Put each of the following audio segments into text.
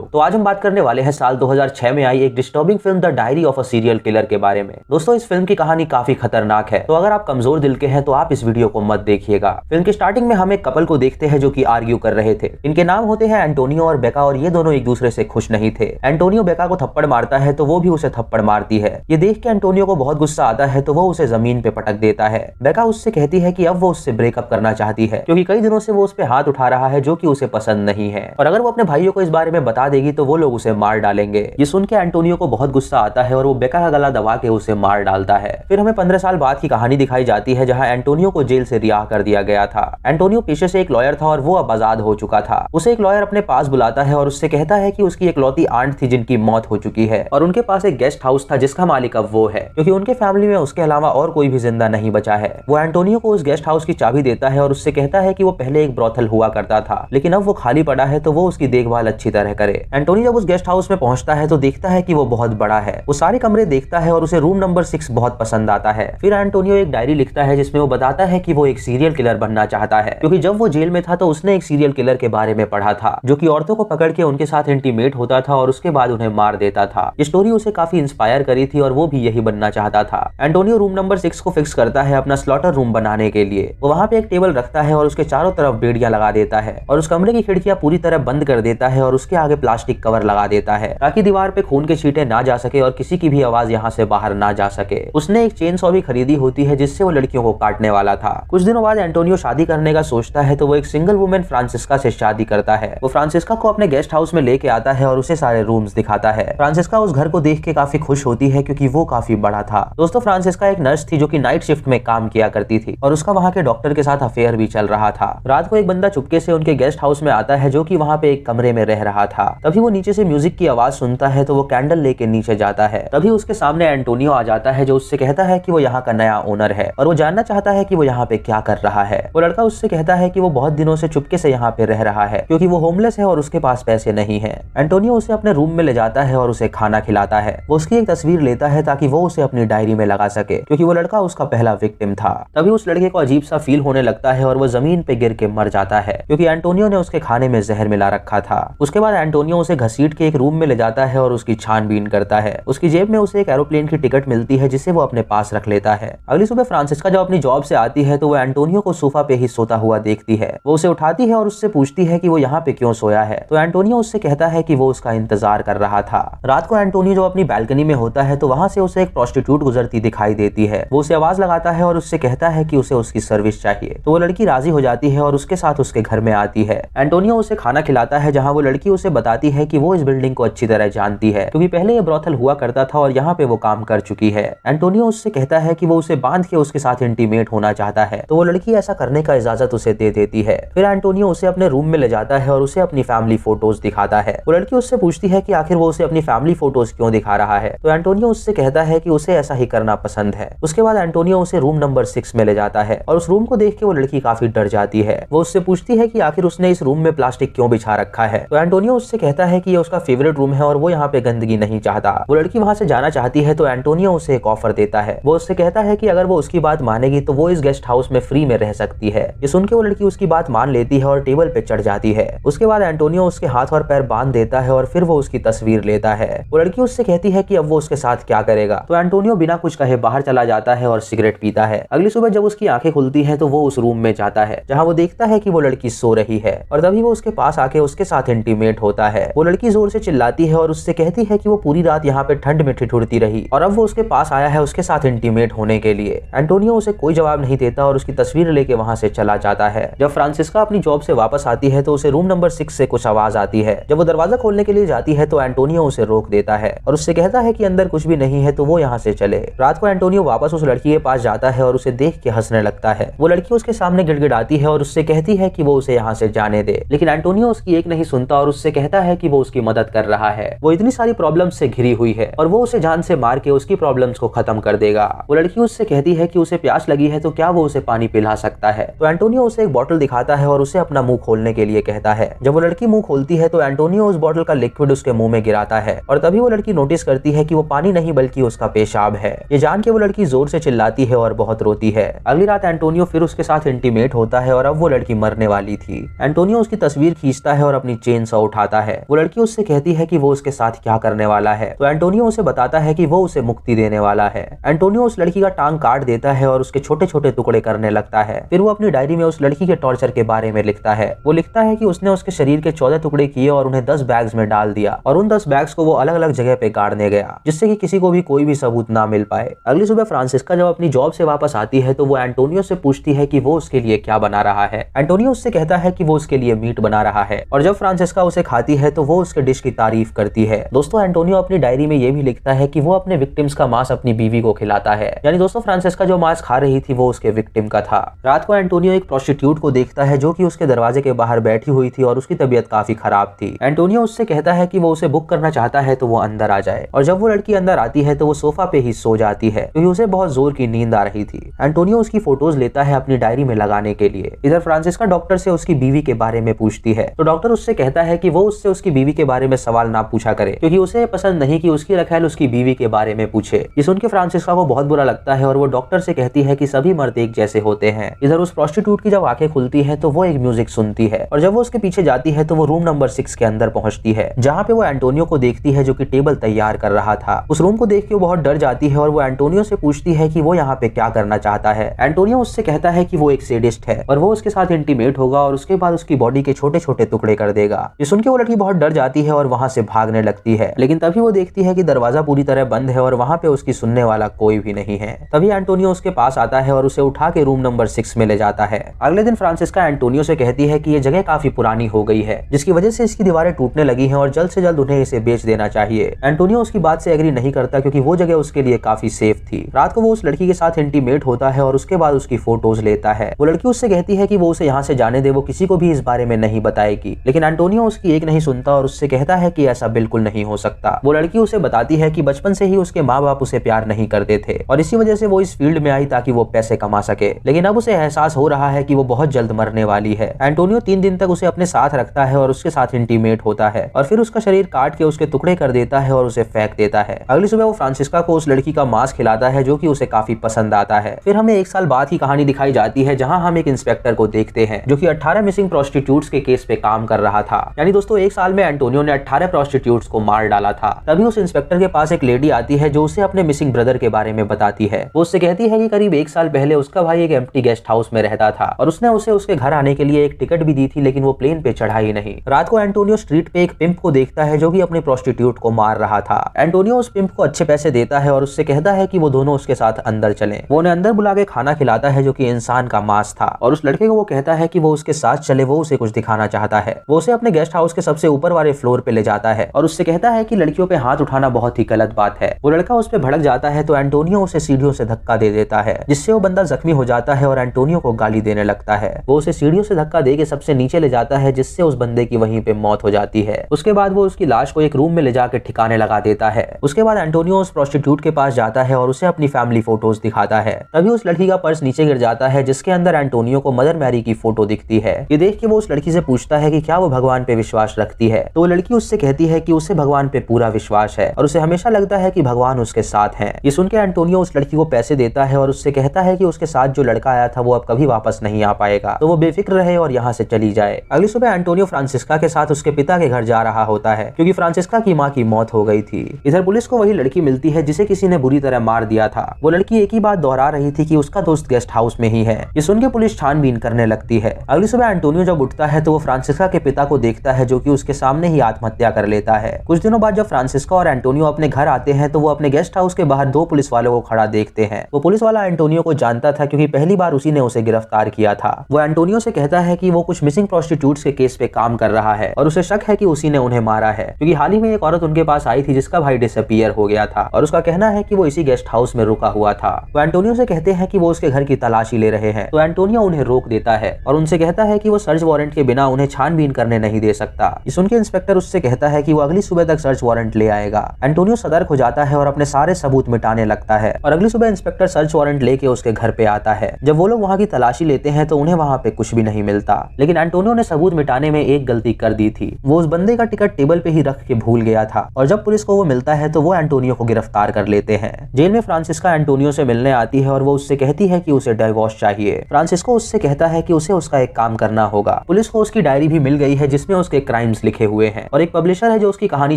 तो आज हम बात करने वाले हैं साल 2006 में आई एक disturbing film the diary of a serial killer के बारे में। दोस्तों इस फिल्म की कहानी काफी खतरनाक है, तो अगर आप कमजोर दिल के हैं तो आप इस वीडियो को मत देखिएगा। फिल्म की स्टार्टिंग में हम एक कपल को देखते हैं जो कि आर्ग्यू कर रहे थे। इनके नाम होते हैं एंटोनियो और बेका और ये दोनों एक दूसरे से खुश नहीं थे। एंटोनियो बेका को थप्पड़ मारता है तो वो भी उसे थप्पड़ मारती है। ये देख के एंटोनियो को बहुत गुस्सा आता है तो वो उसे जमीन पे पटक देता है। बेका उससे कहती है कि अब वो उससे ब्रेकअप करना चाहती है क्योंकि कई दिनों से वो उस पे हाथ उठा रहा है जो कि उसे पसंद नहीं है, और अगर वो अपने भाइयों को इस बारे में बता देगी तो वो लोग उसे मार डालेंगे। ये सुन के एंटोनियो को बहुत गुस्सा आता है और वो बेका का गला दबा के उसे मार डालता है। फिर हमें 15 साल बाद की कहानी दिखाई जाती है जहां एंटोनियो को जेल से रिहा कर दिया गया था। एंटोनियो पेशे से एक लॉयर था और वो अब आजाद हो चुका था। उसे एक लॉयर अपने पास बुलाता है और उससे कहता है कि उसकी इकलौती आंट थी जिनकी मौत हो चुकी है और उनके पास एक गेस्ट हाउस था जिसका मालिक अब वो है, क्योंकि उनके फैमिली में उसके अलावा और कोई भी जिंदा नहीं बचा है। वो एंटोनियो को उस गेस्ट हाउस की चाबी देता है और उससे कहता है कि वो पहले एक ब्रोथल हुआ करता था लेकिन अब वो खाली पड़ा है तो वो उसकी देखभाल अच्छी तरह करे। एंटोनियो जब उस गेस्ट हाउस में पहुंचता है तो देखता है कि वो बहुत बड़ा है। वो सारे कमरे देखता है और उसे रूम नंबर 6 बहुत पसंद आता है। फिर एंटोनियो एक डायरी लिखता है जिसमें वो बताता है कि वो एक सीरियल किलर बनना चाहता है, क्योंकि जब वो जेल में था तो उसने एक सीरियल किलर के बारे में पढ़ा था जो कि औरतों को पकड़ के उनके साथ इंटीमेट होता था और उसके बाद उन्हें मार देता था। ये स्टोरी उसे काफी इंस्पायर करी थी और वो भी यही बनना चाहता था। एंटोनियो रूम नंबर 6 को फिक्स करता है अपना स्लॉटर रूम बनाने के लिए। वो वहाँ पे एक टेबल रखता है और उसके चारों तरफ बेड़ियां लगा देता है और उस कमरे की खिड़कियां पूरी तरह बंद कर देता है और उसके आगे प्लास्टिक कवर लगा देता है ताकि दीवार पे खून के छींटे ना जा सके और किसी की भी आवाज यहाँ से बाहर ना जा सके। उसने एक चेन सॉ भी खरीदी होती है जिससे वो लड़कियों को काटने वाला था। कुछ दिनों बाद एंटोनियो शादी करने का सोचता है तो वो एक सिंगल वुमेन फ्रांसिस्का से शादी करता है। वो फ्रांसिस्का को अपने गेस्ट हाउस में लेके आता है और उसे सारे रूम्स दिखाता है। फ्रांसिस्का उस घर को देख के काफी खुश होती है क्योंकि वो काफी बड़ा था। दोस्तों फ्रांसिस्का एक नर्स थी जो कि नाइट शिफ्ट में काम किया करती थी और उसका वहाँ के डॉक्टर के साथ अफेयर भी चल रहा था। रात को एक बंदा चुपके से उनके गेस्ट हाउस में आता है जो कि वहाँ पे एक कमरे में रह रहा था। तभी वो नीचे से म्यूजिक की आवाज सुनता है तो वो कैंडल लेके नीचे जाता है। तभी उसके सामने एंटोनियो आ जाता है जो उससे कहता है कि वो यहाँ का नया ओनर है और वो जानना चाहता है कि वो यहाँ पे क्या कर रहा है। वो लड़का उससे कहता है कि वो बहुत दिनों से चुपके से यहाँ पे रह रहा है क्योंकि वो होमलेस है और उसके पास पैसे नहीं है। एंटोनियो उसे अपने रूम में ले जाता है और उसे खाना खिलाता है। वो उसकी एक तस्वीर लेता है ताकि वो उसे अपनी डायरी में लगा सके क्योंकि वो लड़का उसका पहला विक्टिम था। तभी उस लड़के को अजीब सा फील होने लगता है और वो जमीन पे गिर के मर जाता है क्योंकि एंटोनियो ने उसके खाने में जहर मिला रखा था। उसके बाद एंटोनियो उसे घसीट के एक रूम में ले जाता है और उसकी छानबीन करता है। उसकी जेब में उसे एक एरोप्लेन की टिकट मिलती है जिसे वो अपने पास रख लेता है। अगली सुबह फ्रांसिस्का जब अपनी जॉब से आती है तो वो एंटोनियो को सोफा पे ही सोता हुआ देखती है। वो उसे उठाती है और उससे पूछती है कि वो यहाँ पे क्यों सोया है। तो एंटोनियो उससे कहता है कि वो उसका इंतजार कर रहा था। रात को एंटोनियो जब अपनी बैल्कनी में होता है तो वहाँ से उसे एक प्रोस्टिट्यूट गुजरती दिखाई देती है। वो उसे आवाज लगाता है और उससे कहता है कि उसे उसकी सर्विस चाहिए। तो वो लड़की राजी हो जाती है और उसके साथ उसके घर में आती है। एंटोनियो उसे खाना खिलाता है जहाँ वो लड़की उसे बताती है कि वो इस बिल्डिंग को अच्छी तरह जानती है क्योंकि पहले ये ब्रोथल हुआ करता था और यहाँ पे वो काम कर चुकी है। एंटोनियो उससे कहता है कि वो उसे बांध के उसके साथ इंटीमेट होना चाहता है, तो वो लड़की ऐसा करने का इजाजत उसे दे देती है। फिर एंटोनियो उसे अपने रूम में ले जाता है और उसे अपनी फैमिली फोटोज दिखाता है। वो लड़की उससे पूछती है कि आखिर वो उसे अपनी फैमिली फोटोज क्यों दिखा रहा है। तो एंटोनियो उससे कहता है कि उसे ऐसा ही करना पसंद है। उसके बाद एंटोनियो उसे रूम नंबर 6 में ले जाता है और उस रूम को देख के वो लड़की काफी डर जाती है। वो उससे पूछती है कि आखिर उसने इस रूम में प्लास्टिक क्यों बिछा रखा है। तो एंटोनियो उससे कहता है कि ये उसका फेवरेट रूम है और वो यहाँ पे गंदगी नहीं चाहता। वो लड़की वहाँ से जाना चाहती है तो एंटोनियो उसे एक ऑफर देता है। वो उससे कहता है कि अगर वो उसकी बात मानेगी तो वो इस गेस्ट हाउस में फ्री में रह सकती है। ये सुन के वो लड़की उसकी बात मान लेती है और टेबल पे चढ़ जाती है। उसके बाद एंटोनियो उसके हाथ और पैर बांध देता है और फिर वो उसकी तस्वीर लेता है। वो लड़की उससे कहती है कि अब वो उसके साथ क्या करेगा। तो एंटोनियो बिना कुछ कहे बाहर चला जाता है और सिगरेट पीता है। अगली सुबह जब उसकी आंखें खुलती हैं तो वो उस रूम में जाता है जहाँ वो देखता है कि वो लड़की सो रही है और तभी वो उसके पास आके उसके साथ इंटीमेट होता है। वो लड़की जोर से चिल्लाती है और उससे कहती है कि वो पूरी रात यहाँ पे ठंड में ठिठुरती रही और अब वो उसके पास आया है उसके साथ इंटीमेट होने के लिए। एंटोनियो उसे कोई जवाब नहीं देता और उसकी तस्वीर लेके वहाँ से चला जाता है। जब फ्रांसिस्का अपनी जॉब से वापस आती है तो उसे रूम नंबर 6 से कुछ आवाज आती है। जब वो दरवाजा खोलने के लिए जाती है तो एंटोनियो उसे रोक देता है और उससे कहता है कि अंदर कुछ भी नहीं है तो वो यहाँ से चले। रात को एंटोनियो वापस उस लड़की के पास जाता है और उसे देख के हंसने लगता है। वो लड़की उसके सामने गिड़गिड़ाती है और उससे कहती है कि वो उसे यहाँ से जाने दे, लेकिन एंटोनियो उसकी एक नहीं सुनता और उससे कहता है कि वो उसकी मदद कर रहा है। वो इतनी सारी प्रॉब्लम्स से घिरी हुई है और वो उसे जान से मार के उसकी प्रॉब्लम्स को खत्म कर देगा। वो लड़की उससे कहती है कि उसे प्यास लगी है तो क्या वो उसे पानी पिला सकता है। तो एंटोनियो उसे एक बोतल दिखाता है और उसे अपना मुंह खोलने के लिए कहता है। जब वो लड़की मुंह खोलती है तो एंटोनियो उस बोतल का लिक्विड उसके मुंह में गिराता है और तभी वो लड़की नोटिस करती है कि वो पानी नहीं बल्कि उसका पेशाब है। ये जान के वो लड़की जोर से चिल्लाती है और बहुत रोती है। अगली रात एंटोनियो फिर उसके साथ इंटीमेट होता है और अब वो लड़की मरने वाली थी। एंटोनियो उसकी तस्वीर खींचता है और अपनी चेन सॉ उठाता है है। वो लड़की उससे कहती है कि वो उसके साथ क्या करने वाला है, तो एंटोनियो उसे बताता है कि वो उसे मुक्ति देने वाला है। एंटोनियो उस लड़की का टांग काट देता है और उसके छोटे छोटे टुकड़े करने लगता है। फिर वो अपनी डायरी में उस लड़की के टॉर्चर के बारे में लिखता है। वो लिखता है कि उसने उसके शरीर के 14 टुकड़े किए और उन्हें 10 बैग्स में डाल दिया और उन 10 बैग्स को वो अलग अलग जगह पे गाड़ने गया, जिससे कि किसी को भी कोई भी सबूत ना मिल पाए। अगली सुबह फ्रांसिस्का जब अपनी जॉब से वापस आती है तो वो एंटोनियो से पूछती है कि वो उसके लिए क्या बना रहा है। एंटोनियो उससे कहता है कि वो उसके लिए मीट बना रहा है और जब फ्रांसिस्का उसे खाती है तो वो उसके डिश की तारीफ करती है। दोस्तों, एंटोनियो अपनी डायरी में ये भी लिखता है कि वो अपने विक्टिम्स का मांस अपनी बीवी को खिलाता है। यानी दोस्तों, फ्रांसिस्का जो मांस खा रही थी वो उसके विक्टिम का था। रात को एंटोनियो एक प्रोस्टिट्यूट को देखता है जो कि उसके दरवाजे के बाहर बैठी हुई थी और उसकी तबीयत काफी खराब थी। एंटोनियो उससे कहता है कि वो उसे बुक करना चाहता है तो वो अंदर आ जाए और जब वो लड़की अंदर आती है तो वो सोफा पे ही सो जाती है क्योंकि उसे बहुत जोर की नींद आ रही थी। एंटोनियो उसकी फोटोज लेता है अपनी डायरी में लगाने के लिए। इधर फ्रांसिस्का डॉक्टर से उसकी बीवी के बारे में पूछती है तो डॉक्टर उससे कहता है कि वो उससे उसकी बीवी के बारे में सवाल ना पूछा करे क्योंकि उसे पसंद नहीं कि उसकी रखैल उसकी बीवी के बारे में पूछे। ये सुन के फ्रांसिस्का को बहुत बुरा लगता है और वो डॉक्टर से कहती है कि सभी मर्द एक जैसे होते हैं। इधर उस प्रोस्टिट्यूट की जब आंखें खुलती है तो वो एक म्यूजिक सुनती है और जब वो उसके पीछे जाती है तो वो रूम नंबर 6 के अंदर पहुंचती है जहाँ पे वो एंटोनियो को देखती है जो कि टेबल तैयार कर रहा था। उस रूम को देख के वो बहुत डर जाती है और वो एंटोनियो से पूछती है कि वो यहाँ पे क्या करना चाहता है। एंटोनियो उससे कहता है कि वो एक सेडिस्ट है और वो उसके साथ इंटीमेट होगा और उसके बाद उसकी बॉडी के छोटे छोटे टुकड़े कर देगा। ये सुन के वो लड़की बहुत डर जाती है और वहां से भागने लगती है, लेकिन तभी वो देखती है कि दरवाजा पूरी तरह बंद है और वहां पे उसकी सुनने वाला कोई भी नहीं है। तभी एंटोनियो उसके पास आता है और उसे उठा के रूम नंबर 6 में ले जाता है। अगले दिन फ्रांसिस्का एंटोनियो से कहती है कि ये जगह काफी पुरानी हो गई है जिसकी वजह से इसकी दीवारें टूटने लगी हैं और जल्द से जल्द उन्हें इसे बेच देना चाहिए। एंटोनियो उसकी बात से एग्री नहीं करता क्योंकि वो जगह उसके लिए काफी सेफ थी। रात को वो उस लड़की के साथ इंटीमेट होता है और उसके बाद उसकी फोटोज लेता है। वो लड़की उससे कहती है कि वो उसे यहाँ से जाने दे, वो किसी को भी इस बारे में नहीं बताएगी, लेकिन एंटोनियो उसकी एक नहीं सुनता और उससे कहता है कि ऐसा बिल्कुल नहीं हो सकता। वो लड़की उसे बताती है कि बचपन से ही उसके माँ बाप उसे प्यार नहीं करते थे और इसी वजह से वो इस फील्ड में आई ताकि वो पैसे कमा सके, लेकिन अब उसे एहसास हो रहा है कि वो बहुत जल्द मरने वाली है। एंटोनियो 3 दिन तक उसे अपने साथ रखता है और उसके साथ इंटीमेट होता है और फिर उसका शरीर काट के उसके टुकड़े कर देता है और उसे फेंक देता है। अगली सुबह वो फ्रांसिस्का को उस लड़की का मांस खिलाता है जो कि उसे काफी पसंद आता है। फिर हमें 1 साल बाद की कहानी दिखाई जाती है जहां हम एक इंस्पेक्टर को देखते हैं जो कि 18 मिसिंग प्रोस्टिट्यूट्स के केस पे काम कर रहा था। यानी दोस्तों, 1 साल में एंटोनियो ने 18 प्रोस्टिट्यूट्स को मार डाला था। तभी उस इंस्पेक्टर के पास एक लेडी आती है जो उसे अपने मिसिंग ब्रदर के बारे में बताती है। वो उससे कहती है कि करीब 1 साल पहले उसका भाई एक एम्प्टी गेस्ट हाउस में रहता था और उसने उसे उसके घर आने के लिए एक टिकट भी दी थी, लेकिन वो प्लेन पे चढ़ा ही नहीं। रात को एंटोनियो स्ट्रीट पे एक पिंप को देखता है जो कि अपने प्रोस्टिट्यूट को मार रहा था। एंटोनियो उस पिंप को अच्छे पैसे देता है और उससे कहता है कि वो दोनों उसके साथ अंदर चलें। वो उन्हें अंदर बुला के खाना खिलाता है जो कि इंसान का मांस था और उस लड़के को वो कहता है कि वो उसके साथ चले, वो उसे कुछ दिखाना चाहता है। वो उसे अपने गेस्ट हाउस के सबसे ऊपर वाले फ्लोर पे ले जाता है और उससे कहता है कि लड़कियों पे हाथ उठाना बहुत ही गलत बात है। वो लड़का उस पे भड़क जाता है तो एंटोनियो उसे सीढ़ियों से धक्का दे देता है जिससे वो बंदा जख्मी हो जाता है और एंटोनियो को गाली देने लगता है। वो उसे सीढ़ियों से धक्का दे के सबसे नीचे ले जाता है जिससे उस बंदे की वहीं पे मौत हो जाती है। उसके बाद वो उसकी लाश को एक रूम में ले जाकर ठिकाने लगा देता है। उसके बाद एंटोनियो उस प्रोस्टिट्यूट के पास जाता है और उसे अपनी फैमिली फोटोज दिखाता है। तभी उस लड़की का पर्स नीचे गिर जाता है जिसके अंदर एंटोनियो को मदर मैरी की फोटो दिखती है। ये देख के वो उस लड़की से पूछता है कि क्या वो भगवान पे विश्वास रखती है, तो वो लड़की उससे कहती है कि उसे भगवान पे पूरा विश्वास है और उसे हमेशा लगता है कि भगवान उसके साथ है। ये सुन के एंटोनियो उस लड़की को पैसे देता है और उससे कहता है कि उसके साथ जो लड़का आया था वो अब कभी वापस नहीं आ पाएगा, तो वो बेफिक्र रहे और यहाँ से चली जाए। अगली सुबह एंटोनियो फ्रांसिस्का के साथ उसके पिता के घर जा रहा होता है क्योंकि फ्रांसिस्का की माँ की मौत हो गई थी। इधर पुलिस को वही लड़की मिलती है जिसे किसी ने बुरी तरह मार दिया था। वो लड़की एक ही बात दोहरा रही थी कि उसका दोस्त गेस्ट हाउस में ही है। ये सुन के पुलिस छानबीन करने लगती है। अगली सुबह एंटोनियो जब उठता है तो वो फ्रांसिस्का के पिता को देखता है जो कि उसके सामने ही आत्महत्या कर लेता है। कुछ दिनों बाद जब फ्रांसिस्का और एंटोनियो अपने घर आते हैं तो वो अपने गेस्ट हाउस के बाहर 2 पुलिस वालों को खड़ा देखते हैं। वो पुलिस वाला एंटोनियो को जानता था क्योंकि पहली बार उसी ने उसे गिरफ्तार किया था। वो एंटोनियो से कहता है कि वो कुछ मिसिंग प्रोस्टिट्यूट्स के केस पे काम कर रहा है और उसे शक है कि उसी ने उन्हें मारा है क्योंकि हाल ही में एक औरत उनके पास आई थी जिसका भाई डिसअपीयर हो गया था और उसका कहना है कि वो इसी गेस्ट हाउस में रुका हुआ था। वो एंटोनियो से कहते हैं कि वो उसके घर की तलाशी ले रहे हैं, तो एंटोनियो उन्हें रोक देता है और उनसे कहता है कि वो सर्च वारंट के बिना उन्हें छानबीन करने नहीं दे सकता। ये सुनकर इंस्पेक्टर उससे कहता है कि वो अगली सुबह तक सर्च वारंट ले आएगा। एंटोनियो सतर्क हो जाता है और अपने सारे सबूत मिटाने लगता है और अगली सुबह इंस्पेक्टर सर्च वारंट लेके उसके घर पे आता है। जब वो लोग वहाँ की तलाशी लेते हैं तो उन्हें वहाँ पे कुछ भी नहीं मिलता, लेकिन एंटोनियो ने सबूत मिटाने में एक गलती कर दी थी। वो उस बंदे का टिकट टेबल पे ही रख के भूल गया था और जब पुलिस को वो मिलता है तो वो एंटोनियो को गिरफ्तार कर लेते हैं। जेल में फ्रांसिस्का एंटोनियो से मिलने आती है और वो उससे कहती है कि उसे डिवोर्स चाहिए। फ्रांसिस्को उससे कहता है कि उसे उसका एक काम करना होगा। पुलिस को उसकी डायरी भी मिल गई है जिसमें उसके क्राइम विक्टिम्स लिखे हुए हैं और एक पब्लिशर है जो उसकी कहानी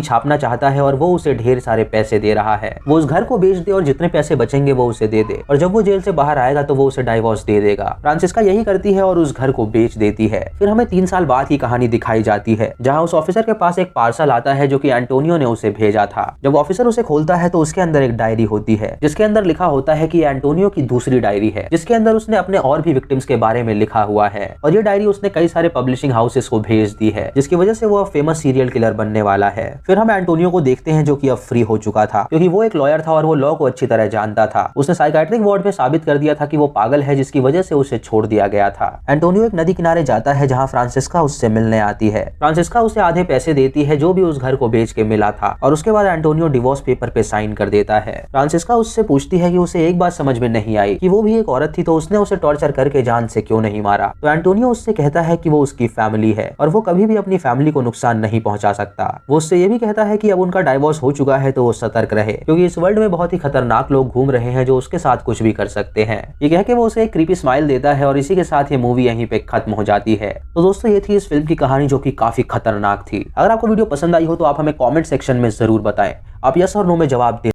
छापना चाहता है और वो उसे ढेर सारे पैसे दे रहा है। वो उस घर को बेच दे और जितने पैसे बचेंगे वो उसे दे दे और जब वो जेल से बाहर आएगा तो वो उसे डाइवोर्स दे देगा। फ्रांसिस्का यही करती है और उस घर को बेच देती है। फिर हमें 3 साल बाद की कहानी दिखाई जाती है जहाँ उस ऑफिसर के पास एक पार्सल आता है जो कि एंटोनियो ने उसे भेजा था। जब ऑफिसर उसे खोलता है तो उसके अंदर एक डायरी होती है जिसके अंदर लिखा होता है कि एंटोनियो की दूसरी डायरी है जिसके अंदर उसने अपने और भी विक्टिम्स के बारे में लिखा हुआ है और ये डायरी उसने कई सारे पब्लिशिंग हाउसेस को भेज दी है जिसकी वजह से वो अब फेमस सीरियल किलर बनने वाला है। फिर हम एंटोनियो को देखते हैं जो कि अब फ्री हो चुका था क्योंकि वो एक लॉयर था और वो लॉ को अच्छी तरह जानता था। उसने साइकाइट्रिक वार्ड में साबित कर दिया था कि वो पागल है जिसकी वजह से उसे छोड़ दिया गया था। एंटोनियो एक नदी किनारे जाता है जहाँ फ्रांसिस्का उससे मिलने आती है। फ्रांसिस्का उसे आधे पैसे देती है जो भी उस घर को बेच के मिला था और उसके बाद एंटोनियो डिवोर्स पेपर पे साइन कर देता है। फ्रांसिस्का उससे पूछती है कि उसे एक बात समझ में नहीं आई कि वो भी एक औरत थी तो उसने उसे टॉर्चर करके जान से क्यों नहीं मारा। तो एंटोनियो उससे कहता है कि वो उसकी फैमिली है और वो कभी भी अपनी फैमिली को नुकसान नहीं पहुंचा सकता। वो उससे ये भी कहता है कि अब उनका डाइवोर्स हो चुका है तो वो सतर्क रहे क्योंकि इस वर्ल्ड में बहुत ही खतरनाक लोग घूम रहे हैं जो उसके साथ कुछ भी कर सकते हैं। ये कह के वो उसे एक क्रीपी स्माइल देता है और इसी के साथ ये मूवी यहीं पे खत्म हो जाती है। तो दोस्तों ये थी इस फिल्म की कहानी जो कि काफी खतरनाक थी। अगर आपको वीडियो पसंद आई हो तो आप हमें कॉमेंट सेक्शन में जरूर बताएं। आप यस और नो में जवाब दें।